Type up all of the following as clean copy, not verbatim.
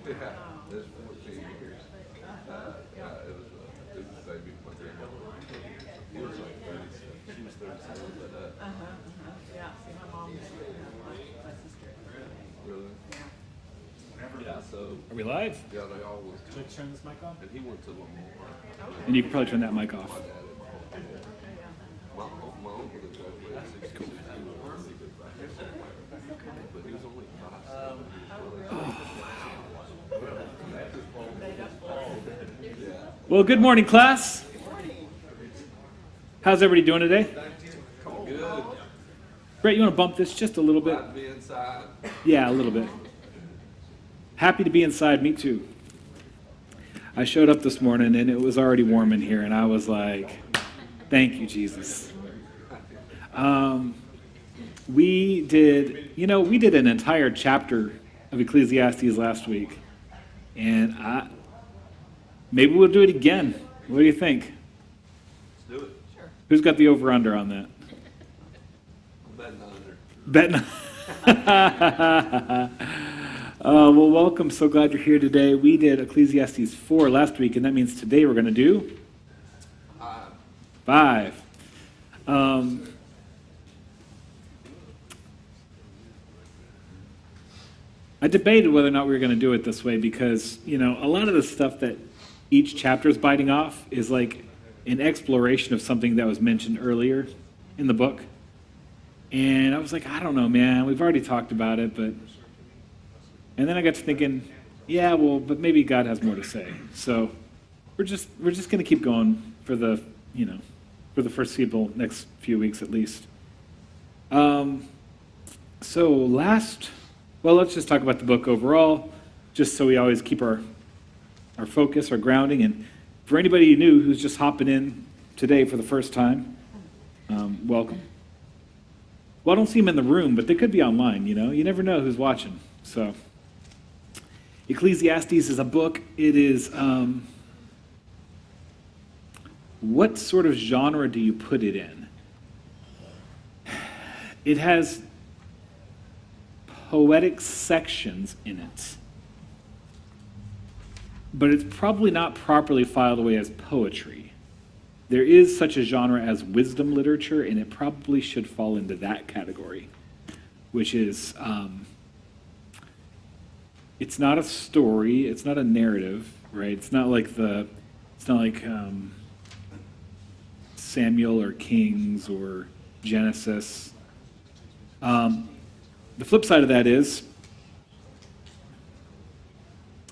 Yeah, that's 14 years. It was a baby when they had he was like 37. She was 37, but Yeah, see, my mom was like my sister. really, Yeah. yeah. So Are we live? yeah, they all was. Should I turn this mic on? And he went to Lamar. And you can probably turn that mic off. My dad at my uncle that graduated at 66. He was a really good basketball player, but he was only 5'7". Well, good morning, class. How's everybody doing today? Good. Brett, you want to bump this just a little bit? Glad to be inside. Yeah, a little bit. Happy to be inside, me too. I showed up this morning and it was already warm in here, and I was like, thank you, Jesus. We did an entire chapter of Ecclesiastes last week, and maybe we'll do it again. What do you think? Let's do it. Sure. Who's got the over-under on that? I'm betting under. Betting. Well, welcome. So glad you're here today. We did Ecclesiastes 4 last week, and that means today we're going to do 5. I debated whether or not we were going to do it this way because, a lot of the stuff that each chapter is biting off is like an exploration of something that was mentioned earlier in the book. And I was like, I don't know, man. We've already talked about it, but... And then I got to thinking, yeah, well, but maybe God has more to say. So we're just going to keep going for the foreseeable next few weeks at least. Let's just talk about the book overall, just so we always keep our focus, our grounding. And for anybody new who's just hopping in today for the first time, welcome. Well, I don't see them in the room, but they could be online, You never know who's watching. So Ecclesiastes is a book. It is, what sort of genre do you put it in? It has poetic sections in it, but it's probably not properly filed away as poetry. There is such a genre as wisdom literature, and it probably should fall into that category, which is, it's not a story, it's not a narrative, right? It's not like Samuel or Kings or Genesis. The flip side of that is,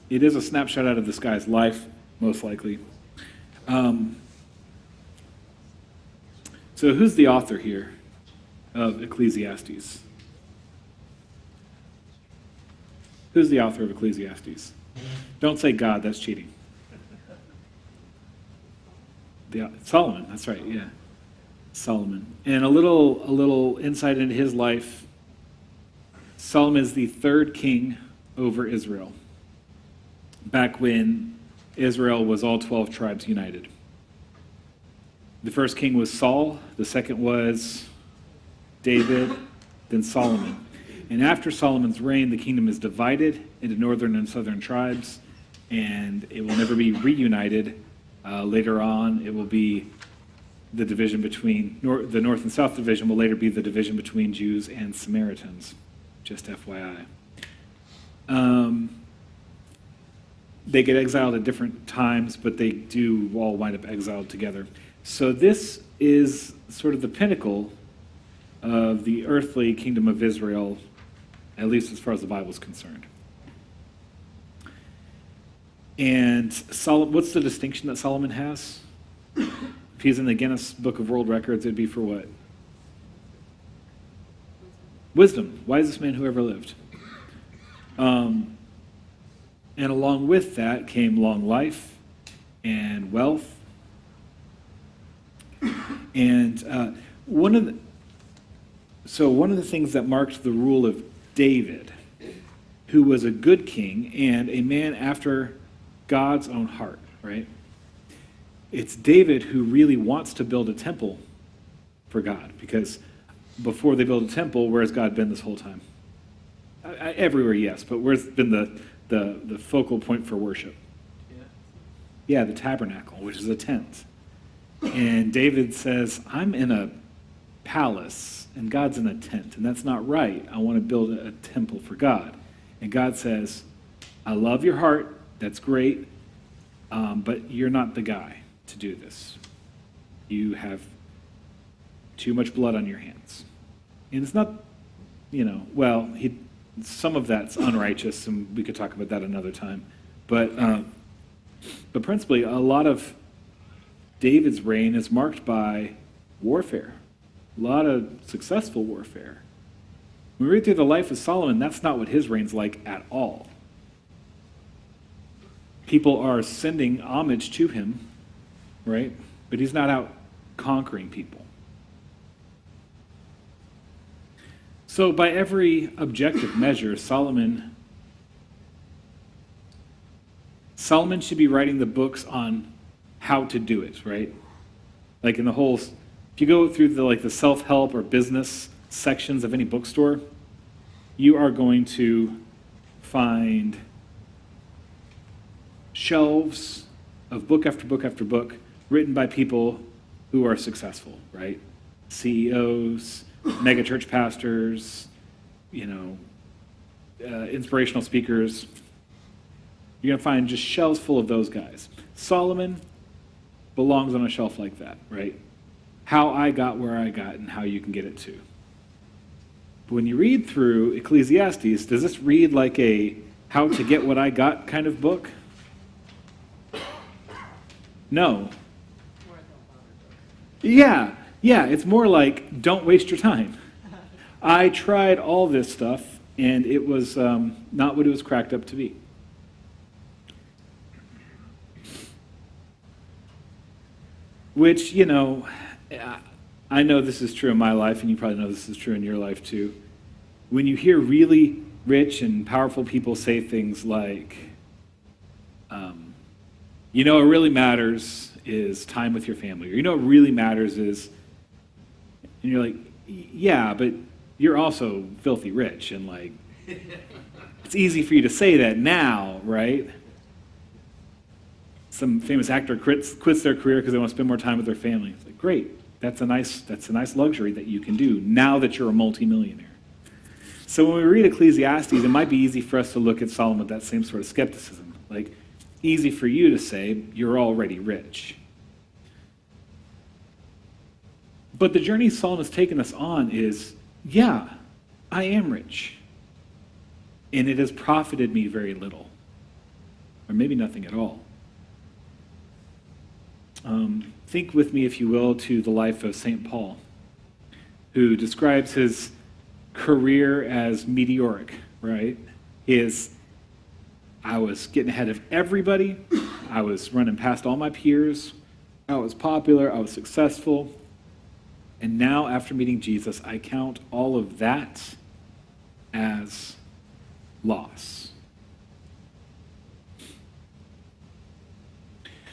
it is a snapshot out of this guy's life, most likely. So who's the author here of Ecclesiastes? Who's the author of Ecclesiastes? Don't say God, that's cheating. Solomon, that's right, yeah. Solomon. And a little insight into his life. Solomon is the third king over Israel, back when Israel was all 12 tribes united. The first king was Saul, the second was David, then Solomon. And after Solomon's reign, the kingdom is divided into northern and southern tribes, and it will never be reunited. Later on, it will be the division between, the north and south division will later be the division between Jews and Samaritans, just FYI. They get exiled at different times, but they do all wind up exiled together. So this is sort of the pinnacle of the earthly kingdom of Israel, at least as far as the Bible is concerned. And what's the distinction that Solomon has? If he's in the Guinness Book of World Records, it'd be for what? Wisdom. Wisest man who ever lived. And along with that came long life and wealth. And one of the things that marked the rule of David, who was a good king and a man after God's own heart, right? It's David who really wants to build a temple for God, because before they build a temple, where's God been this whole time? Everywhere, yes, but where's been the focal point for worship. Yeah. Yeah, the tabernacle, which is a tent. And David says, I'm in a palace and God's in a tent, and that's not right. I want to build a temple for God. And God says, I love your heart, that's great, but you're not the guy to do this. You have too much blood on your hands. And it's not, well, some of that's unrighteous, and we could talk about that another time. But principally, a lot of David's reign is marked by warfare, a lot of successful warfare. When we read through the life of Solomon, that's not what his reign's like at all. People are sending homage to him, right? But he's not out conquering people. So by every objective measure, Solomon should be writing the books on how to do it, right? Like in the whole, if you go through the self-help or business sections of any bookstore, you are going to find shelves of book after book after book written by people who are successful, right? CEOs, mega church pastors, inspirational speakers. You're going to find just shelves full of those guys. Solomon belongs on a shelf like that, right? How I got where I got and how you can get it too. But when you read through Ecclesiastes, does this read like a how to get what I got kind of book? No. Yeah, it's more like don't waste your time. I tried all this stuff, and it was not what it was cracked up to be. Which, I know this is true in my life, and you probably know this is true in your life too. When you hear really rich and powerful people say things like, what really matters is time with your family, or what really matters is, and you're like, yeah, but you're also filthy rich, and it's easy for you to say that now, right? Some famous actor quits their career because they want to spend more time with their family. It's like, great, that's a nice luxury that you can do now that you're a multimillionaire. So when we read Ecclesiastes, it might be easy for us to look at Solomon with that same sort of skepticism. Like, easy for you to say, you're already rich. But the journey Solomon's taken us on is, yeah, I am rich. And it has profited me very little. Or maybe nothing at all. Think with me, if you will, to the life of St. Paul, who describes his career as meteoric, right? I was getting ahead of everybody. I was running past all my peers. I was popular. I was successful. And now, after meeting Jesus, I count all of that as loss.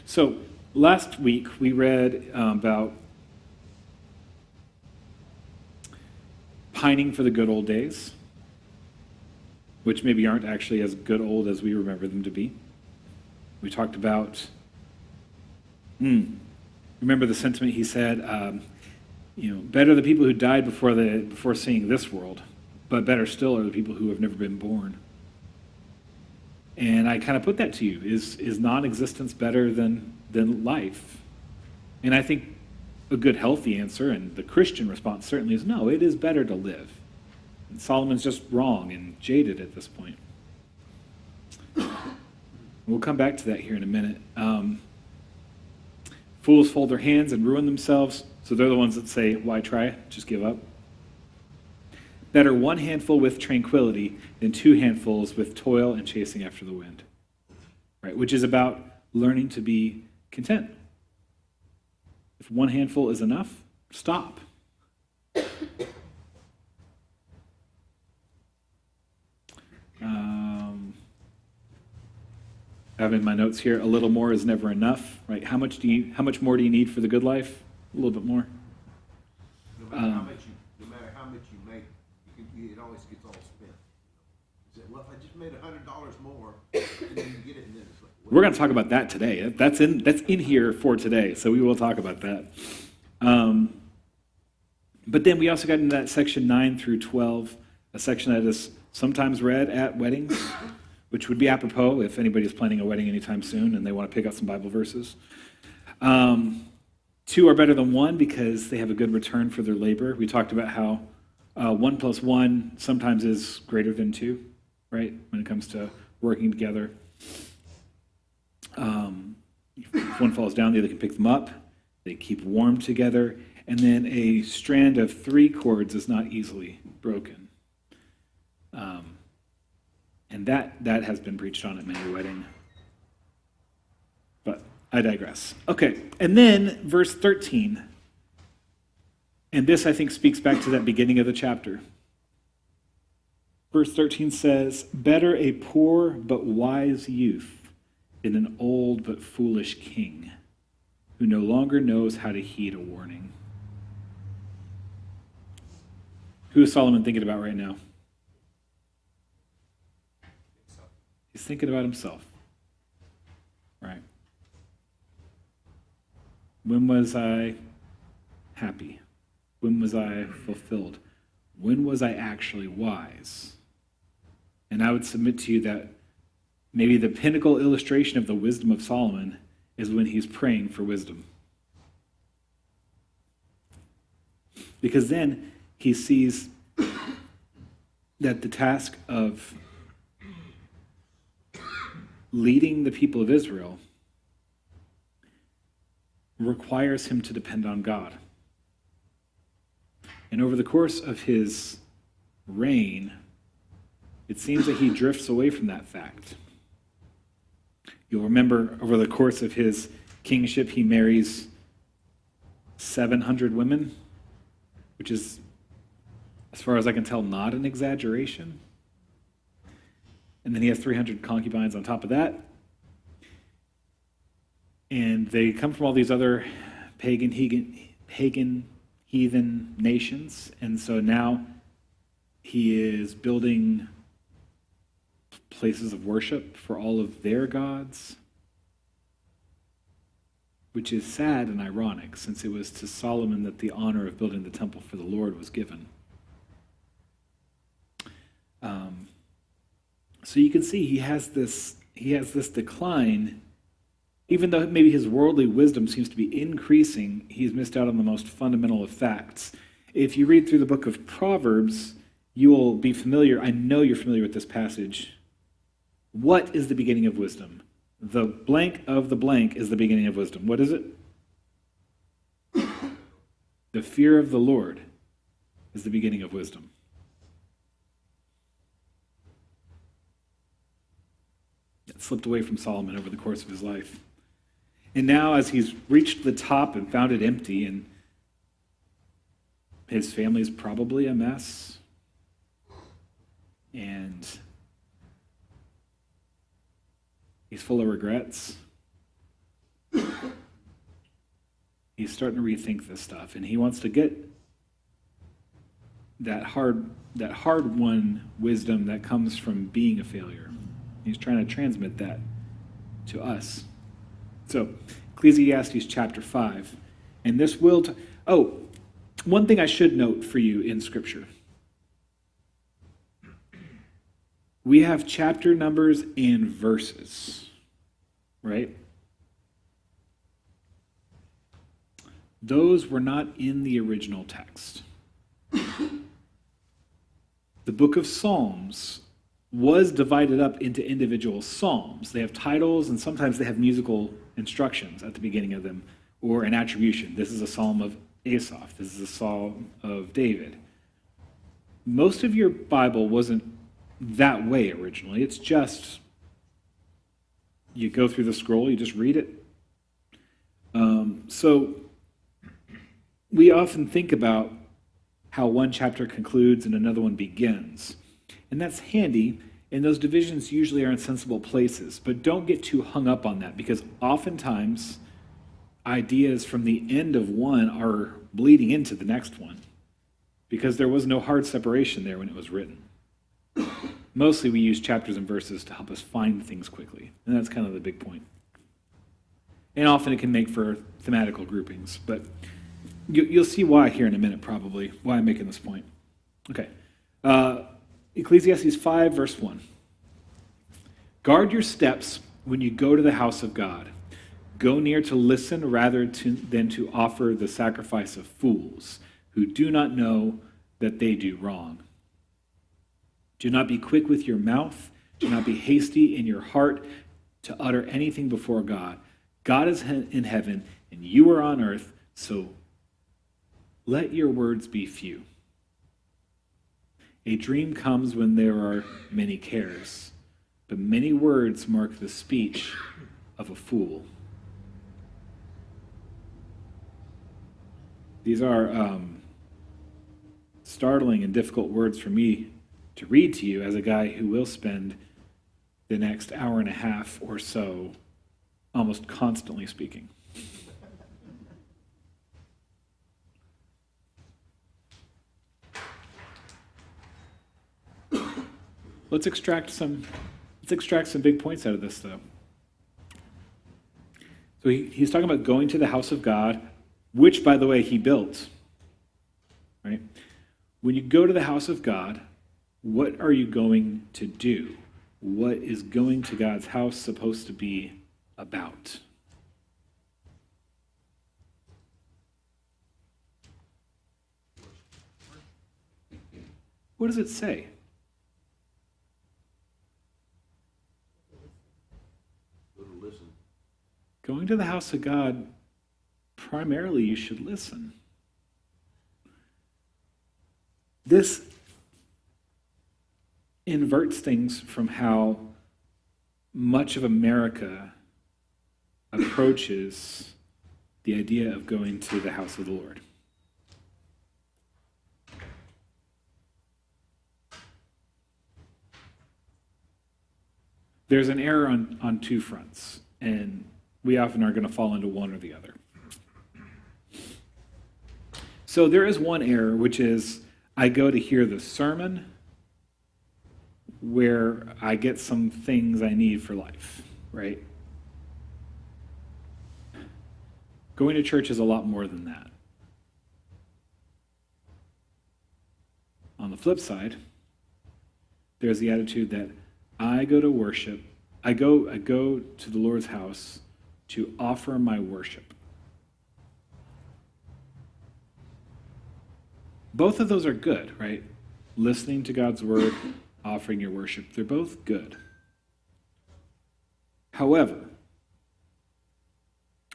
So, last week, we read about pining for the good old days, which maybe aren't actually as good old as we remember them to be. We talked about, remember the sentiment he said, better the people who died before seeing this world, but better still are the people who have never been born. And I kind of put that to you, is non-existence better than life? And I think a good, healthy answer, and the Christian response certainly is no, it is better to live. And Solomon's just wrong and jaded at this point. We'll come back to that here in a minute. Fools fold their hands and ruin themselves, so they're the ones that say, why try? Just give up. Better one handful with tranquility than two handfuls with toil and chasing after the wind. Right? Which is about learning to be content. If one handful is enough, stop. I have in my notes here, a little more is never enough. Right? How much more do you need for the good life? A little bit more. No matter how much you make, it always gets all spent. He said, well, if I just made $100 more, and then you get it, and then it's like, We're going to talk about that today. That's in here for today, so we will talk about that. But then we also got into that section 9 through 12, a section that is sometimes read at weddings, which would be apropos if anybody's planning a wedding anytime soon and they want to pick out some Bible verses. 2 are better than 1 because they have a good return for their labor. We talked about how 1 plus 1 sometimes is greater than 2, right, when it comes to working together. If one falls down, the other can pick them up. They keep warm together. And then a strand of 3 cords is not easily broken. And that has been preached on at many weddings. But I digress. Okay, and then verse 13. And this, I think, speaks back to that beginning of the chapter. Verse 13 says, "Better a poor but wise youth than an old but foolish king, who no longer knows how to heed a warning." Who is Solomon thinking about right now? He's thinking about himself. Right. When was I happy? When was I fulfilled? When was I actually wise? And I would submit to you that maybe the pinnacle illustration of the wisdom of Solomon is when he's praying for wisdom. Because then he sees that the task of leading the people of Israel requires him to depend on God. And over the course of his reign, it seems that he drifts away from that fact. You'll remember over the course of his kingship, he marries 700 women, which is, as far as I can tell, not an exaggeration. And then he has 300 concubines on top of that. And they come from all these other pagan, heathen nations. And so now he is building places of worship for all of their gods, which is sad and ironic, since it was to Solomon that the honor of building the temple for the Lord was given. So you can see he has this decline. Even though maybe his worldly wisdom seems to be increasing, he's missed out on the most fundamental of facts. If you read through the book of Proverbs, you will be familiar, I know you're familiar with this passage. What is the beginning of wisdom? The blank of the blank is the beginning of wisdom. What is it? The fear of the Lord is the beginning of wisdom. It slipped away from Solomon over the course of his life. And now, as he's reached the top and found it empty, and his family's probably a mess, and he's full of regrets, he's starting to rethink this stuff, and he wants to get that hard-won wisdom that comes from being a failure. He's trying to transmit that to us. So, Ecclesiastes chapter 5. And this will... one thing I should note for you in Scripture. We have chapter numbers and verses, right? Those were not in the original text. The book of Psalms was divided up into individual psalms. They have titles, and sometimes they have musical instructions at the beginning of them, or an attribution. This is a psalm of Asaph. This is a psalm of David. Most of your Bible wasn't that way originally. It's just, you go through the scroll, you just read it. So we often think about how one chapter concludes and another one begins. And that's handy, and those divisions usually are in sensible places. But don't get too hung up on that, because oftentimes ideas from the end of one are bleeding into the next one, because there was no hard separation there when it was written. Mostly we use chapters and verses to help us find things quickly, and that's kind of the big point. And often it can make for thematical groupings, but you'll see why here in a minute, probably, why I'm making this point. Okay. Ecclesiastes 5, verse 1. Guard your steps when you go to the house of God. Go near to listen rather than to offer the sacrifice of fools who do not know that they do wrong. Do not be quick with your mouth. Do not be hasty in your heart to utter anything before God. God is in heaven and you are on earth, so let your words be few. A dream comes when there are many cares, but many words mark the speech of a fool. These are startling and difficult words for me to read to you as a guy who will spend the next hour and a half or so almost constantly speaking. Let's extract some big points out of this, though. So he's talking about going to the house of God, which, by the way, he built. Right? When you go to the house of God, what are you going to do? What is going to God's house supposed to be about? What does it say? Going to the house of God, primarily you should listen. This inverts things from how much of America approaches the idea of going to the house of the Lord. There's an error on two fronts, and we often are going to fall into one or the other. So there is one error, which is I go to hear the sermon where I get some things I need for life, right? Going to church is a lot more than that. On the flip side, there's the attitude that I go to worship, I go to the Lord's house to offer my worship. Both of those are good, right? Listening to God's word, offering your worship, they're both good. However,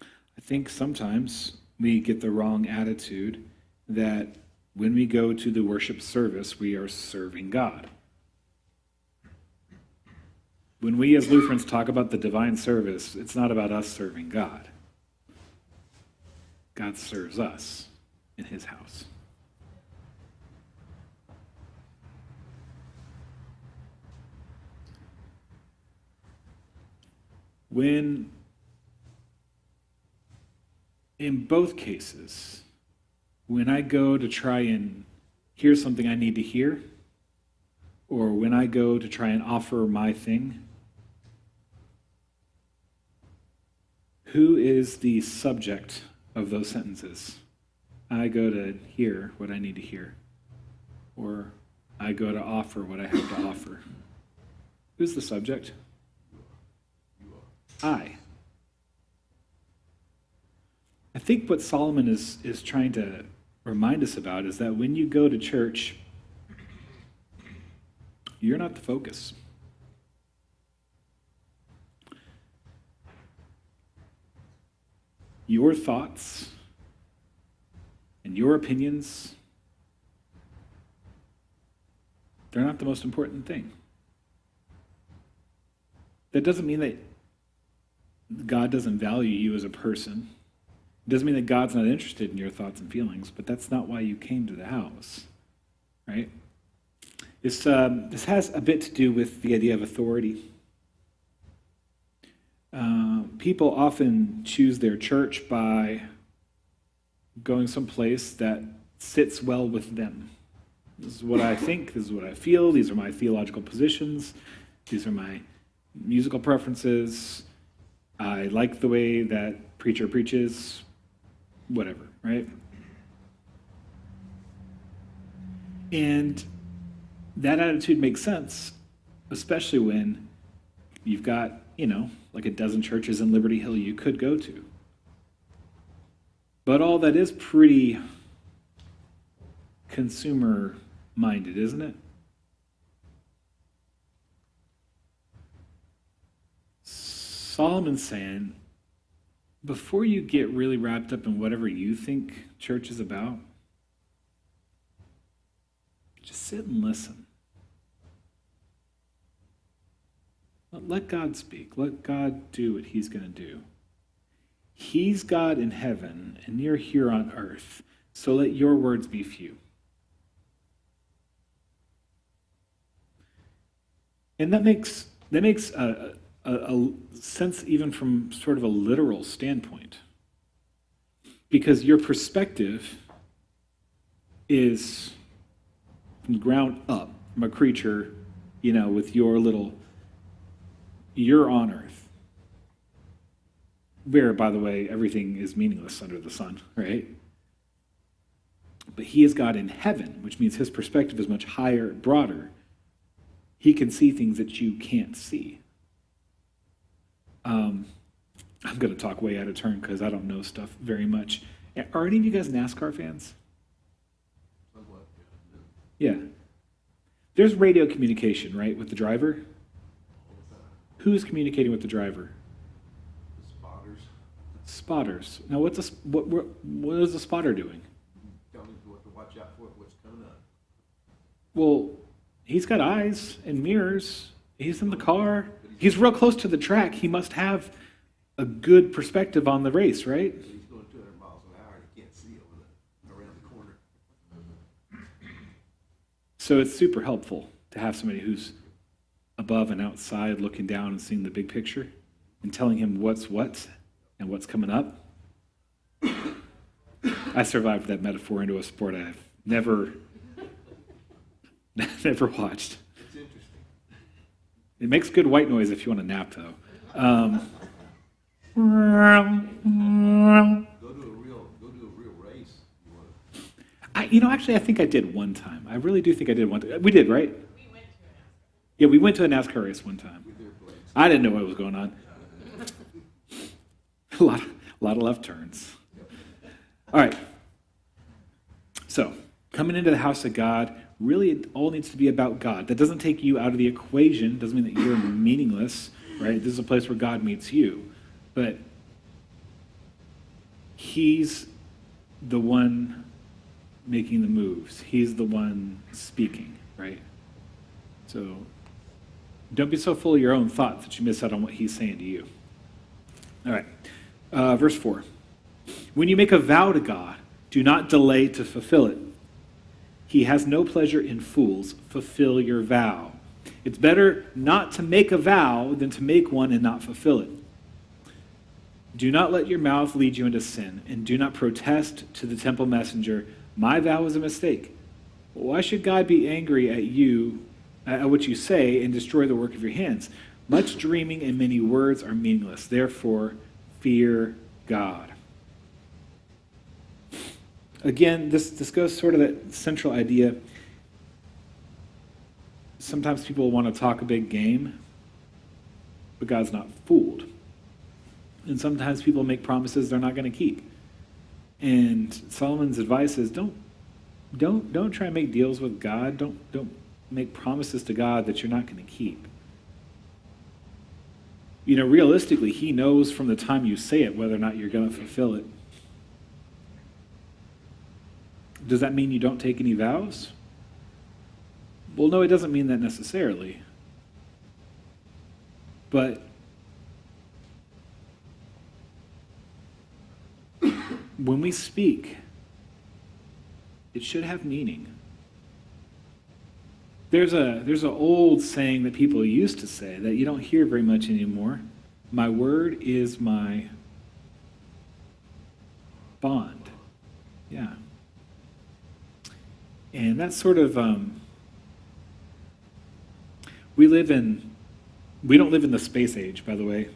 I think sometimes we get the wrong attitude that when we go to the worship service, we are serving God. When we as Lutherans talk about the divine service, it's not about us serving God. God serves us in his house. When, in both cases, when I go to try and hear something I need to hear, or when I go to try and offer my thing, who is the subject of those sentences? I go to hear what I need to hear, or I go to offer what I have to offer. Who's the subject? I think what Solomon is trying to remind us about is that when you go to church, you're not the focus. Your thoughts and your opinions, they're not the most important thing. That doesn't mean that God doesn't value you as a person. It doesn't mean that God's not interested in your thoughts and feelings, but that's not why you came to the house, right? This has a bit to do with the idea of authority. People often choose their church by going someplace that sits well with them. This is what I think, this is what I feel, these are my theological positions, these are my musical preferences. I like the way that preacher preaches, whatever, right? And that attitude makes sense, especially when you've got, like a dozen churches in Liberty Hill you could go to. But all that is pretty consumer-minded, isn't it? Solomon's saying, before you get really wrapped up in whatever you think church is about, just sit and listen. Let God speak. Let God do what he's going to do. He's God in heaven, and you're here on earth, so let your words be few. And that makes a sense even from sort of a literal standpoint. Because your perspective is from the ground up, from a creature, with you're on earth. Where, by the way, everything is meaningless under the sun, right? But he is God in heaven, which means his perspective is much higher, broader. He can see things that you can't see. I'm going to talk way out of turn because I don't know stuff very much. Are any of you guys NASCAR fans? Somewhat, Yeah. There's radio communication, right, with the driver? Who's communicating with the driver? The spotters Spotters. Now, what is the spotter doing? tell me what to watch out for, what's coming up. Well, he's got eyes and mirrors. He's in the car. He's real close to the track. He must have a good perspective on the race, right? He's going 200 miles an hour and he can't see around the corner. So it's super helpful to have somebody who's above and outside looking down and seeing the big picture and telling him what's what and what's coming up. I survived that metaphor into a sport I've never watched. It's interesting. It makes good white noise if you want to nap, though. Go to a real race. Actually, I think I did one time. I really do think I did one time. We did, right? Yeah, we went to a NASCAR race one time. I didn't know what was going on. a lot of left turns. All right. So, coming into the house of God, really it all needs to be about God. That doesn't take you out of the equation. Doesn't mean that you're meaningless, right? This is a place where God meets you. But he's the one making the moves. He's the one speaking, right? So don't be so full of your own thoughts that you miss out on what he's saying to you. All right. Verse 4. When you make a vow to God, do not delay to fulfill it. He has no pleasure in fools. Fulfill your vow. It's better not to make a vow than to make one and not fulfill it. Do not let your mouth lead you into sin, and do not protest to the temple messenger, my vow was a mistake. Why should God be angry at you, at what you say, and destroy the work of your hands? Much dreaming and many words are meaningless. Therefore, fear God. Again, this goes sort of that central idea. Sometimes people want to talk a big game, but God's not fooled. And sometimes people make promises they're not going to keep. And Solomon's advice is don't try and make deals with God. Don't make promises to God that you're not going to keep. Realistically, he knows from the time you say it whether or not you're going to fulfill it. Does that mean you don't take any vows? Well, no, it doesn't mean that necessarily. But when we speak, it should have meaning. There's an old saying that people used to say that you don't hear very much anymore. My word is my bond. Yeah. And that's sort of, we don't live in the space age, by the way.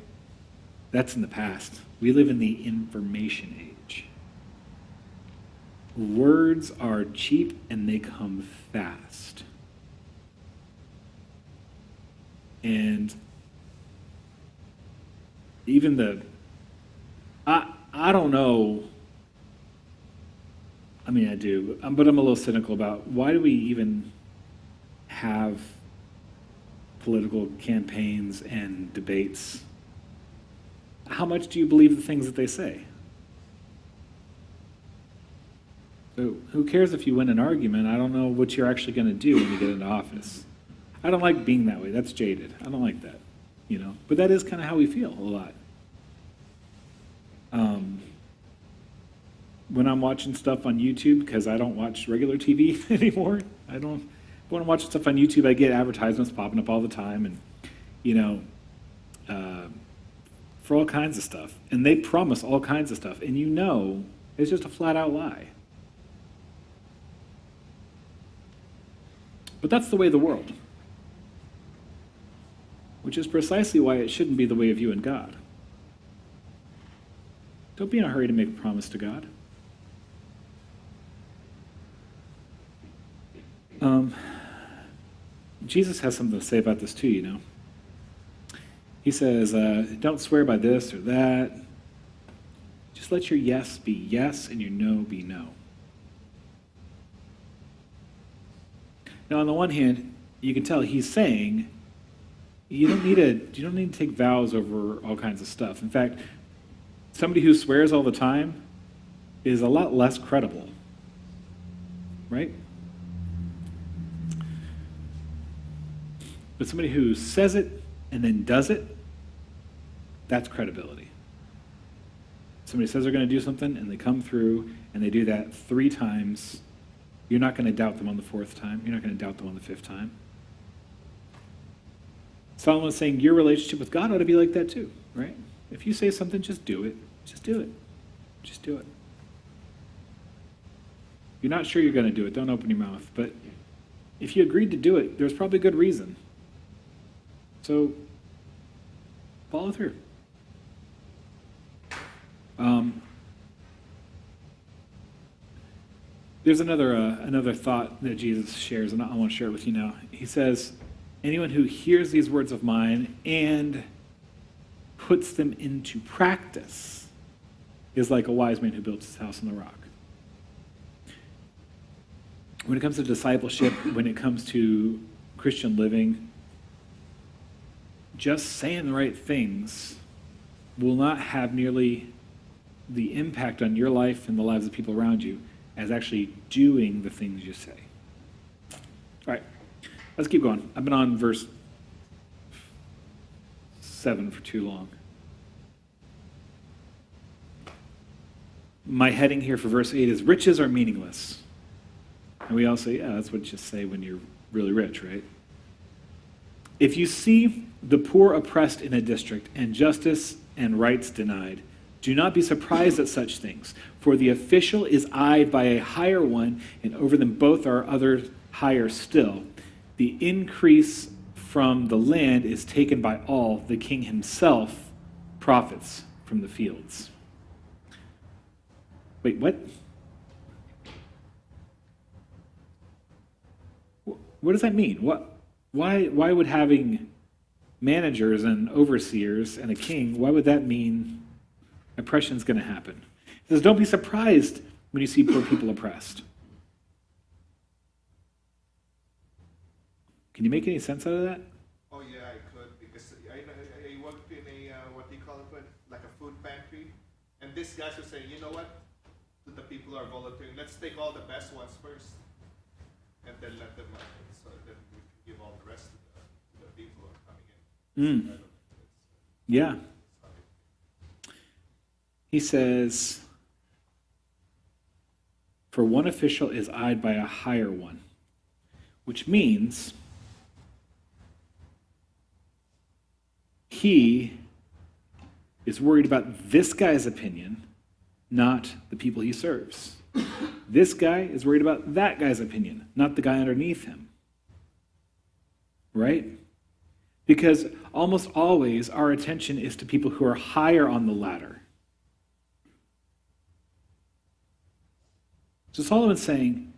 That's in the past. We live in the information age. Words are cheap and they come fast. And even I don't know, I mean, I do, but I'm a little cynical about why do we even have political campaigns and debates? How much do you believe the things that they say? So who cares if you win an argument? I don't know what you're actually going to do when you get into office. I don't like being that way. That's jaded. I don't like that, you know. But that is kind of how we feel a lot. When I'm watching stuff on YouTube, because I don't watch regular TV anymore, when I'm watching stuff on YouTube, I get advertisements popping up all the time, and you know, for all kinds of stuff, and they promise all kinds of stuff, and you know, it's just a flat out lie. But that's the way of the world, which is precisely why it shouldn't be the way of you and God. Don't be in a hurry to make a promise to God. Jesus has something to say about this too, you know. He says, don't swear by this or that. Just let your yes be yes and your no be no. Now, on the one hand, you can tell he's saying you don't need to take vows over all kinds of stuff. In fact, somebody who swears all the time is a lot less credible, right? But somebody who says it and then does it, that's credibility. Somebody says they're going to do something and they come through and they do that 3 times. You're not going to doubt them on the 4th time. You're not going to doubt them on the 5th time. Solomon's saying your relationship with God ought to be like that too, right? If you say something, just do it. Just do it. Just do it. If you're not sure you're going to do it, don't open your mouth. But if you agreed to do it, there's probably good reason. So follow through. There's another thought that Jesus shares, and I want to share it with you now. He says, anyone who hears these words of mine and puts them into practice is like a wise man who built his house on the rock. When it comes to discipleship, when it comes to Christian living, just saying the right things will not have nearly the impact on your life and the lives of people around you as actually doing the things you say. All right, let's keep going. I've been on verse 7 for too long. My heading here for verse 8 is riches are meaningless. And we all say, yeah, that's what you say when you're really rich, right? If you see the poor oppressed in a district and justice and rights denied, do not be surprised at such things, for the official is eyed by a higher one, and over them both are others higher still. The increase from the land is taken by all. The king himself profits from the fields. Wait, what? What does that mean? Why would having managers and overseers and a king, why would that mean oppression is going to happen? He says, don't be surprised when you see poor people oppressed. Can you make any sense out of that? Oh yeah, I could, because I worked in a what do you call it, like a food pantry, and these guys were saying, you know what, to the people who are volunteering, let's take all the best ones first, and then let them so that we can give all the rest to the people who are coming in. Yeah. He says, for one official is eyed by a higher one, which means he is worried about this guy's opinion, not the people he serves. This guy is worried about that guy's opinion, not the guy underneath him. Right? Because almost always our attention is to people who are higher on the ladder. So Solomon's saying,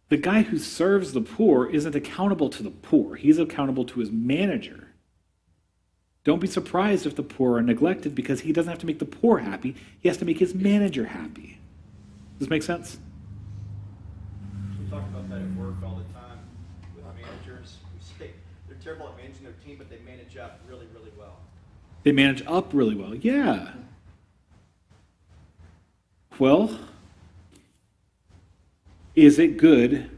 the guy who serves the poor isn't accountable to the poor. He's accountable to his manager. Don't be surprised if the poor are neglected, because he doesn't have to make the poor happy. He has to make his manager happy. Does this make sense? We talk about that at work all the time with managers who say they're terrible at managing their team, but they manage up really, really well. They manage up really well. Yeah. Well, is it good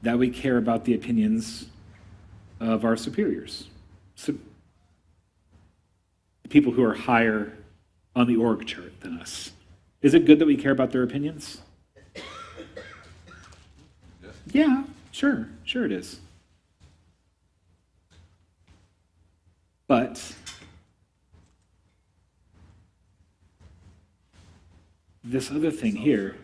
that we care about the opinions of our superiors? So, people who are higher on the org chart than us. Is it good that we care about their opinions? Yeah, sure it is. But this other thing here,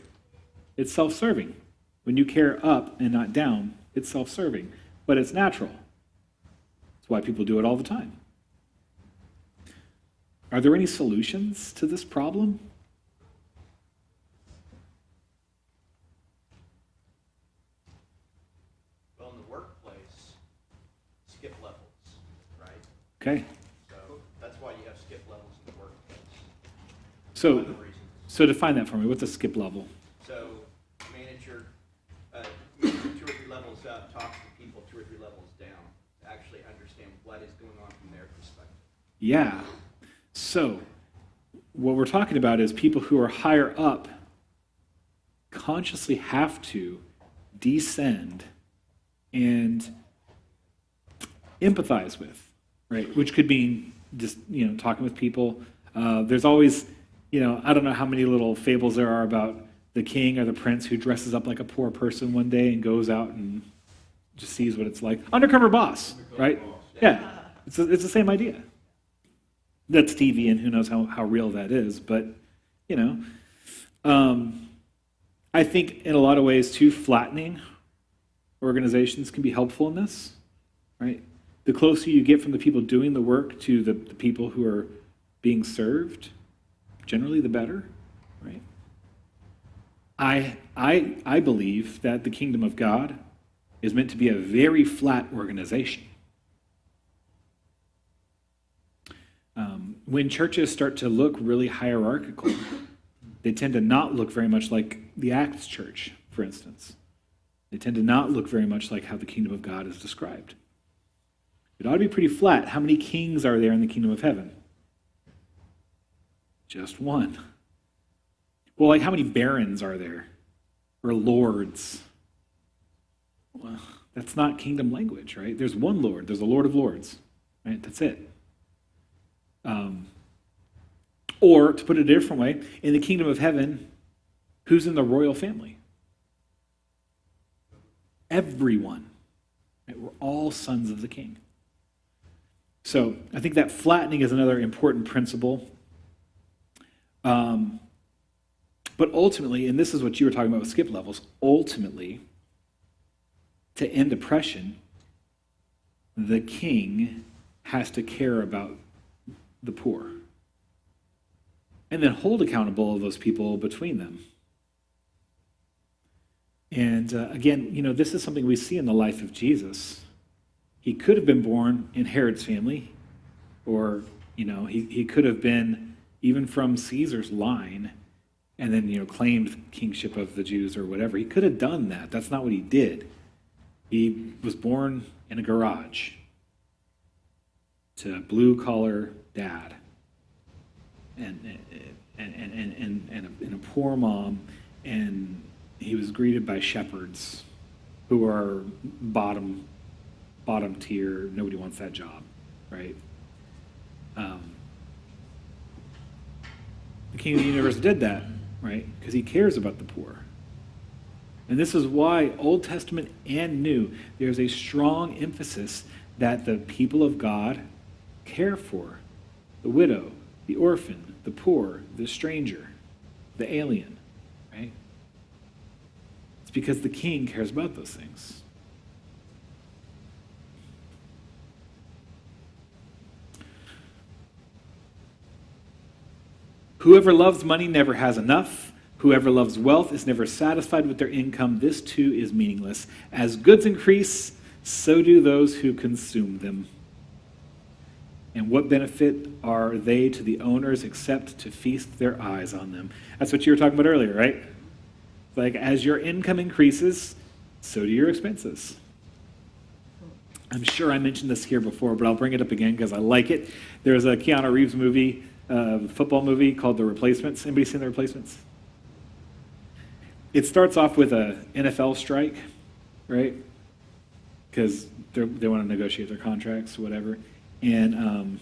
it's self-serving. When you care up and not down, it's self-serving, but it's natural. That's why people do it all the time. Are there any solutions to this problem? Well, in the workplace, skip levels, right? Okay. So that's why you have skip levels in the workplace. So, One of the reasons. so define that for me. What's a skip level? So manager, 2 or 3 levels up, talks to people 2 or 3 levels down to actually understand what is going on from their perspective. Yeah. So, what we're talking about is people who are higher up consciously have to descend and empathize with, right? Which could mean just, talking with people. There's always, I don't know how many little fables there are about the king or the prince who dresses up like a poor person one day and goes out and just sees what it's like. Undercover boss, right? Yeah, it's the same idea. That's TV, and who knows how real that is. But, I think in a lot of ways, too, flattening organizations can be helpful in this, right? The closer you get from the people doing the work to the people who are being served, generally the better, right? I believe that the kingdom of God is meant to be a very flat organization. When churches start to look really hierarchical, they tend to not look very much like the Acts church, for instance. They tend to not look very much like how the kingdom of God is described. It ought to be pretty flat. How many kings are there in the kingdom of heaven? Just one. Well, like how many barons are there? Or lords? Well, that's not kingdom language, right? There's one Lord. There's a Lord of Lords, right? That's it. Or, to put it a different way, in the kingdom of heaven, who's in the royal family? Everyone. Right? We're all sons of the king. So I think that flattening is another important principle. But ultimately, and this is what you were talking about with skip levels, ultimately, to end oppression, the king has to care about the poor. And then hold accountable those people between them. And again, this is something we see in the life of Jesus. He could have been born in Herod's family, or, he could have been even from Caesar's line, and then, claimed kingship of the Jews or whatever. He could have done that. That's not what he did. He was born in a garage to a blue-collar dad and a poor mom, and he was greeted by shepherds who are bottom tier. Nobody wants that job, right? The King of the universe did that, right? Because he cares about the poor. And this is why Old Testament and New, there's a strong emphasis that the people of God care for the widow, the orphan, the poor, the stranger, the alien, right? because the king cares about those things. Whoever loves money never has enough. Whoever loves wealth is never satisfied with their income. This too is meaningless. As goods increase, so do those who consume them. And what benefit are they to the owners except to feast their eyes on them? That's what you were talking about earlier, right? Like, as your income increases, so do your expenses. I'm sure I mentioned this here before, but I'll bring it up again because I like it. There's a Keanu Reeves movie, football movie called The Replacements. Anybody seen The Replacements? It starts off with a NFL strike, right? Because they want to negotiate their contracts or whatever. And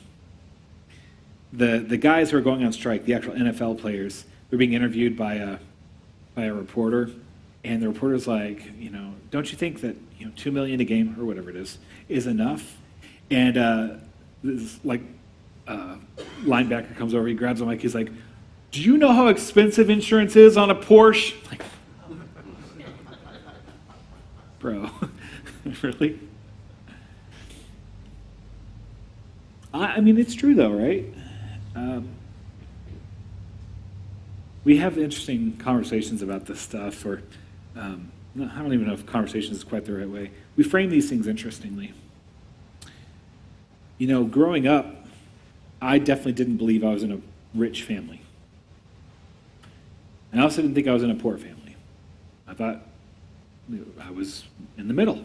the guys who are going on strike, the actual NFL players, they're being interviewed by a reporter, and the reporter's like, don't you think that $2 million a game or whatever it is enough? And this linebacker comes over, he grabs the mic, he's like, do you know how expensive insurance is on a Porsche? Like, bro, really? I mean, it's true though, right? We have interesting conversations about this stuff, or I don't even know if conversation is quite the right way. We frame these things interestingly. Growing up, I definitely didn't believe I was in a rich family. And I also didn't think I was in a poor family. I thought I was in the middle.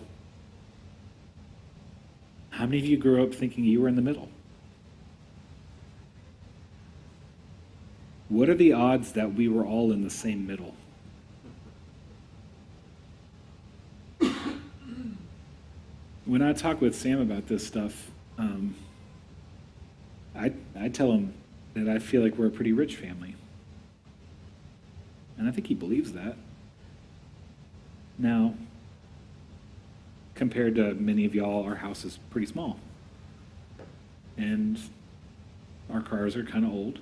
How many of you grew up thinking you were in the middle? What are the odds that we were all in the same middle? When I talk with Sam about this stuff, I tell him that I feel like we're a pretty rich family. And I think he believes that. Now, compared to many of y'all, our house is pretty small. And our cars are kind of old.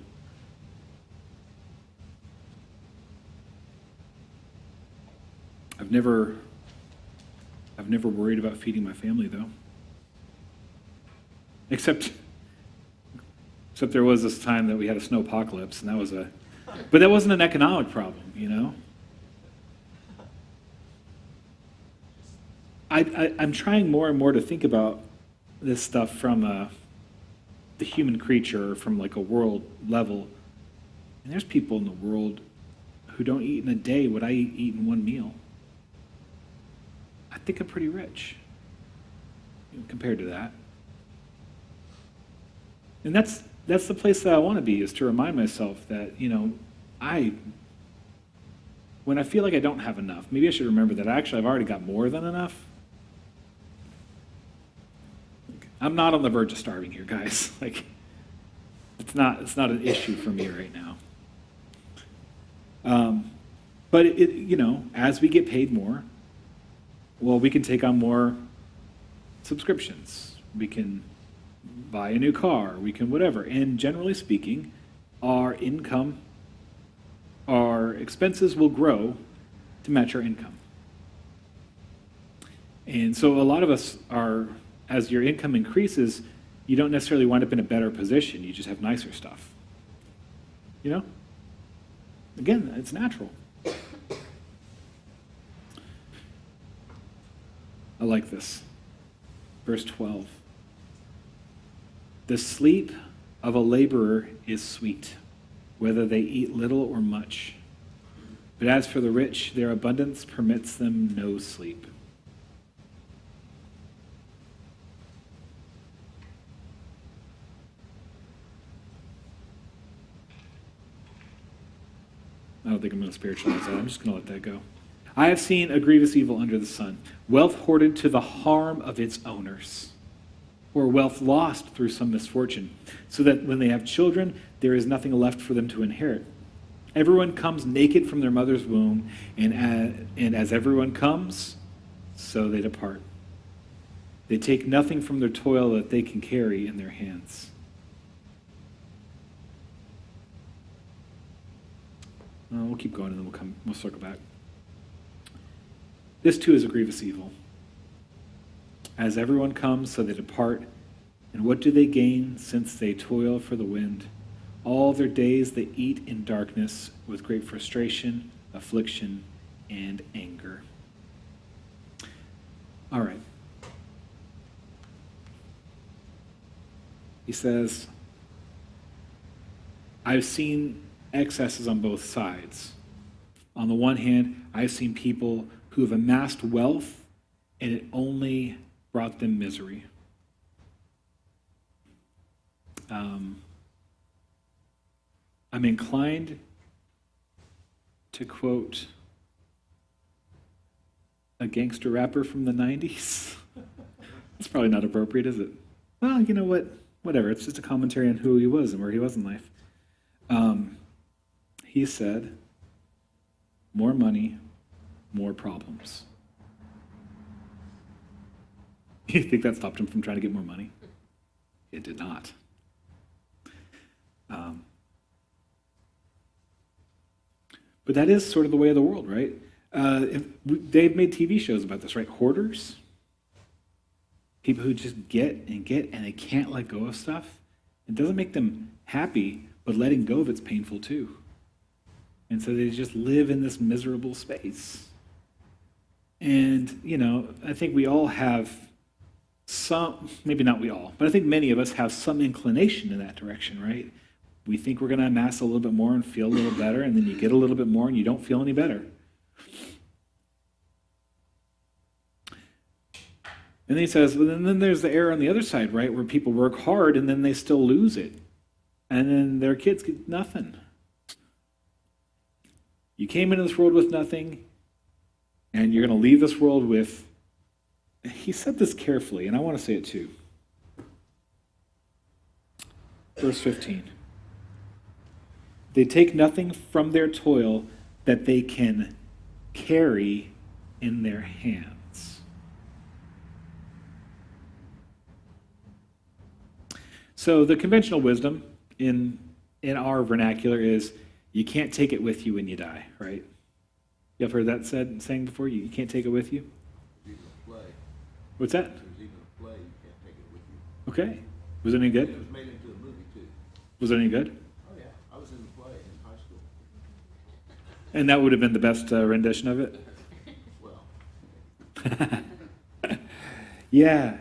I've never worried about feeding my family though. Except there was this time that we had a snowpocalypse, and but that wasn't an economic problem, I'm trying more and more to think about this stuff from the human creature, from like a world level. And there's people in the world who don't eat in a day what I eat in one meal. I think I'm pretty rich compared to that. And that's the place that I want to be, is to remind myself that, when I feel like I don't have enough, maybe I should remember that I've already got more than enough. I'm not on the verge of starving here, guys. Like, it's not an issue for me right now. But as we get paid more, well, we can take on more subscriptions. We can buy a new car. We can whatever. And generally speaking, our income, our expenses will grow to match our income. And so a lot of us are, as your income increases, you don't necessarily wind up in a better position. You just have nicer stuff. Again, it's natural. I like this. Verse 12. The sleep of a laborer is sweet, whether they eat little or much. But as for the rich, their abundance permits them no sleep. I don't think I'm going to spiritualize that. I'm just going to let that go. I have seen a grievous evil under the sun, wealth hoarded to the harm of its owners, or wealth lost through some misfortune, so that when they have children, there is nothing left for them to inherit. Everyone comes naked from their mother's womb, and as everyone comes, so they depart. They take nothing from their toil that they can carry in their hands. We'll keep going, and then we'll circle back. This too is a grievous evil. As everyone comes, so they depart. And what do they gain since they toil for the wind? All their days they eat in darkness with great frustration, affliction, and anger. All right. He says, I've seen excesses on both sides. On the one hand, I've seen people who have amassed wealth and it only brought them misery. I'm inclined to quote a gangster rapper from the 90s. It's probably not appropriate, is it? Well, you know what? Whatever. It's just a commentary on who he was and where he was in life. He said, more money, more problems. You think that stopped him from trying to get more money? It did not. But that is sort of the way of the world, right? They've made TV shows about this, right? Hoarders. People who just get, and they can't let go of stuff. It doesn't make them happy, but letting go of it's painful too. And so they just live in this miserable space. And, I think we all have some, maybe not we all, but I think many of us have some inclination in that direction, right? We think we're going to amass a little bit more and feel a little better, and then you get a little bit more and you don't feel any better. And then he says, well, and then there's the error on the other side, right, where people work hard and then they still lose it. And then their kids get nothing. You came into this world with nothing, and you're going to leave this world with, he said this carefully, and I want to say it too. Verse 15. They take nothing from their toil that they can carry in their hands. So the conventional wisdom in our vernacular is you can't take it with you when you die, right? You ever heard that saying before? You can't take it with you? There's even a play. What's that? There's even a play. You can't take it with you. Okay. Was it any It good? was made into a movie too. Was it any good? Oh yeah, I was in the play in high school. And that would have been the best rendition of it? Well, Yeah.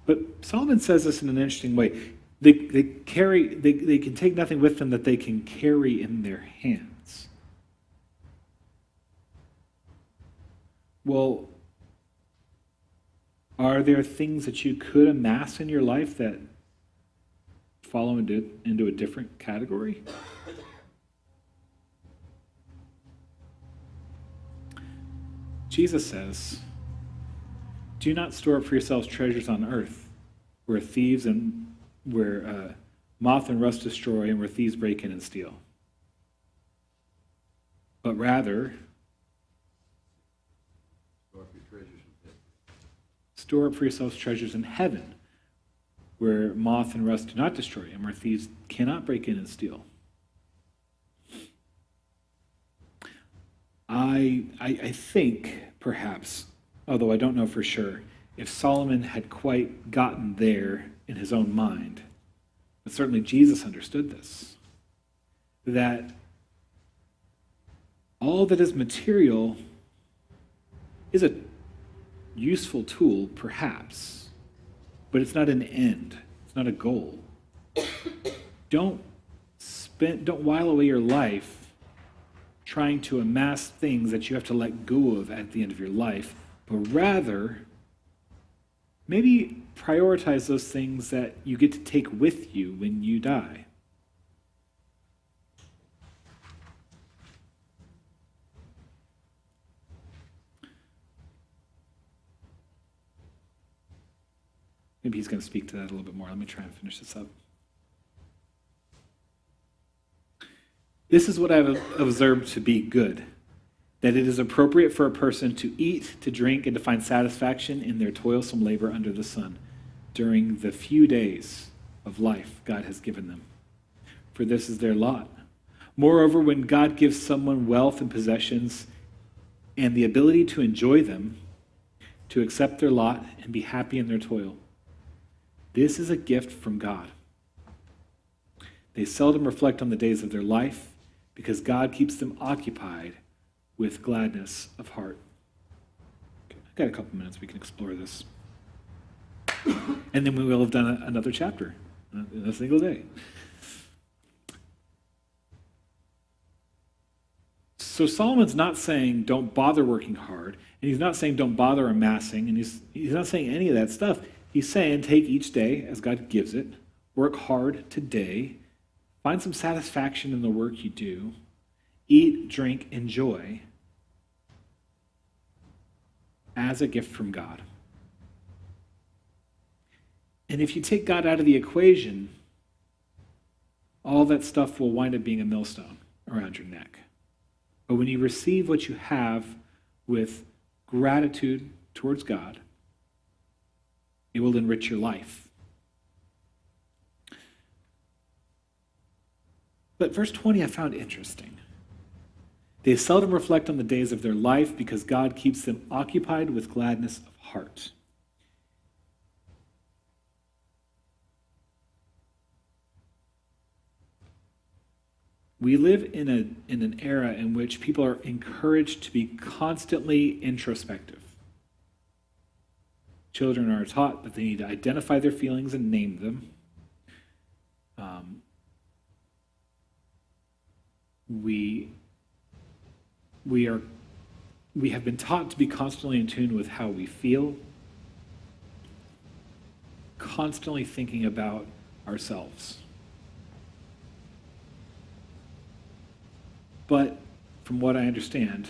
But Solomon says this in an interesting way. They can take nothing with them that they can carry in their hands. Well, are there things that you could amass in your life that fall into a different category? Jesus says, do not store up for yourselves treasures on earth, where thieves and where moth and rust destroy, and where thieves break in and steal. But rather, store up your treasures in heaven. store up for yourselves treasures in heaven, where moth and rust do not destroy, and where thieves cannot break in and steal. I think, perhaps, although I don't know for sure, if Solomon had quite gotten there in his own mind, but certainly Jesus understood this, that all that is material is a useful tool, perhaps, but it's not an end. It's not a goal. Don't while away your life trying to amass things that you have to let go of at the end of your life, but rather maybe prioritize those things that you get to take with you when you die. Maybe he's going to speak to that a little bit more. Let me try and finish this up. This is what I've observed to be good, that it is appropriate for a person to eat, to drink, and to find satisfaction in their toilsome labor under the sun during the few days of life God has given them. For this is their lot. Moreover, when God gives someone wealth and possessions, and the ability to enjoy them, to accept their lot and be happy in their toil. This is a gift from God. They seldom reflect on the days of their life because God keeps them occupied with gladness of heart. Okay, I've got a couple minutes we can explore this. And then we will have done another chapter in a single day. So Solomon's not saying don't bother working hard, and he's not saying don't bother amassing, and he's not saying any of that stuff. He's saying take each day as God gives it, work hard today, find some satisfaction in the work you do, eat, drink, enjoy as a gift from God. And if you take God out of the equation, all that stuff will wind up being a millstone around your neck. But when you receive what you have with gratitude towards God, it will enrich your life. But verse 20 I found interesting. They seldom reflect on the days of their life because God keeps them occupied with gladness of heart. We live in an era in which people are encouraged to be constantly introspective. Children are taught that they need to identify their feelings and name them. We have been taught to be constantly in tune with how we feel, constantly thinking about ourselves. But from what I understand,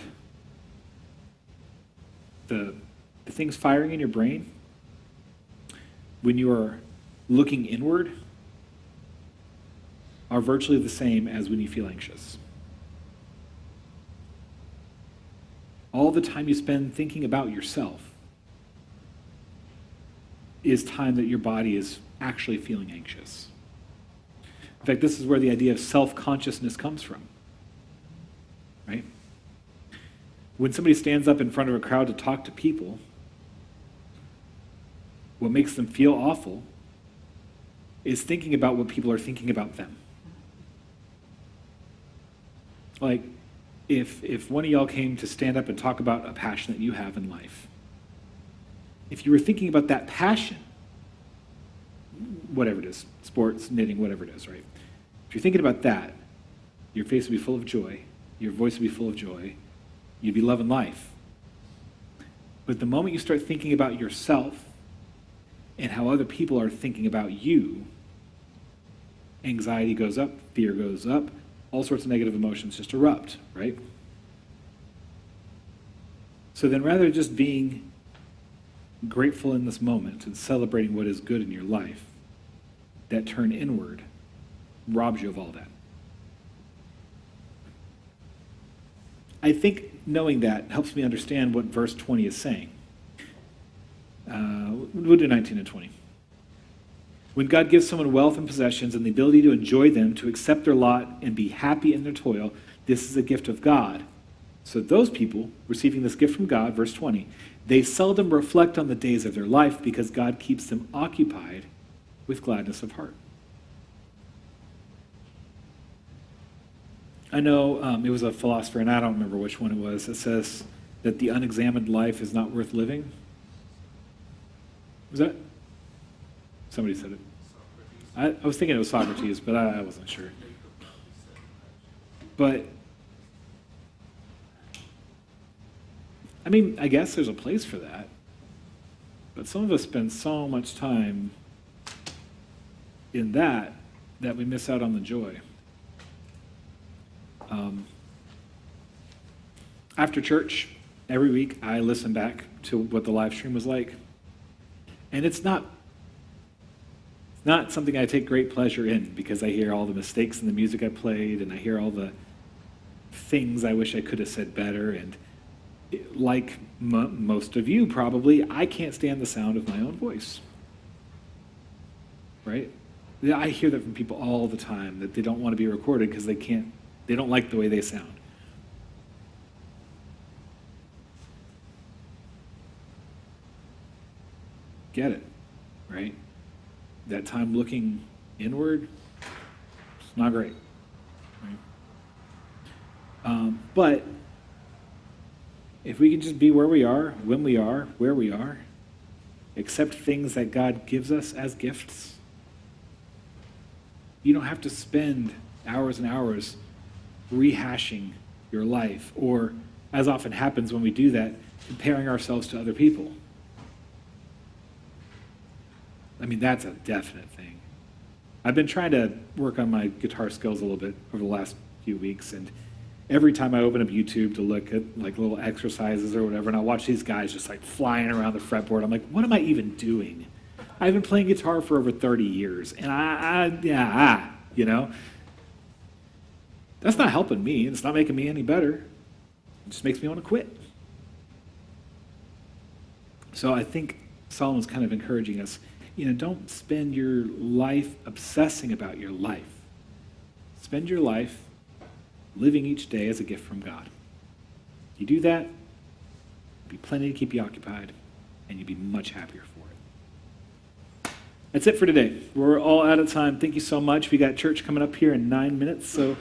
the things firing in your brain when you are looking inward are virtually the same as when you feel anxious. All the time you spend thinking about yourself is time that your body is actually feeling anxious. In fact, this is where the idea of self-consciousness comes from. Right? When somebody stands up in front of a crowd to talk to people, what makes them feel awful is thinking about what people are thinking about them. Like, if one of y'all came to stand up and talk about a passion that you have in life, if you were thinking about that passion, whatever it is, sports, knitting, whatever it is, right? If you're thinking about that, your face would be full of joy. Your voice would be full of joy. You'd be loving life. But the moment you start thinking about yourself and how other people are thinking about you, anxiety goes up, fear goes up, all sorts of negative emotions just erupt, right? So then rather than just being grateful in this moment and celebrating what is good in your life, that turn inward robs you of all that. I think knowing that helps me understand what verse 20 is saying. We'll do 19 and 20. When God gives someone wealth and possessions and the ability to enjoy them, to accept their lot and be happy in their toil, this is a gift of God. So those people receiving this gift from God, verse 20, they seldom reflect on the days of their life because God keeps them occupied with gladness of heart. I know it was a philosopher, and I don't remember which one it was, that says that the unexamined life is not worth living. Was that? Somebody said it. I was thinking it was Socrates, but I wasn't sure. But, I mean, I guess there's a place for that. But some of us spend so much time in that we miss out on the joy. After church, every week, I listen back to what the live stream was like. And it's not something I take great pleasure in because I hear all the mistakes in the music I played and I hear all the things I wish I could have said better. And like most of you probably, I can't stand the sound of my own voice. Right? I hear that from people all the time, that they don't want to be recorded because they don't like the way they sound. get it, right? That time looking inward, it's not great. Right? But if we can just be where we are, when we are, where we are, accept things that God gives us as gifts, you don't have to spend hours and hours rehashing your life, or, as often happens when we do that, comparing ourselves to other people. I mean, that's a definite thing. I've been trying to work on my guitar skills a little bit over the last few weeks, and every time I open up YouTube to look at like little exercises or whatever, and I watch these guys just like flying around the fretboard, I'm like, what am I even doing? I've been playing guitar for over 30 years, and you know, that's not helping me, and it's not making me any better. It just makes me want to quit. So I think Solomon's kind of encouraging us, don't spend your life obsessing about your life. Spend your life living each day as a gift from God. You do that, there'll be plenty to keep you occupied, and you'll be much happier for it. That's it for today. We're all out of time. Thank you so much. We got church coming up here in 9 minutes, so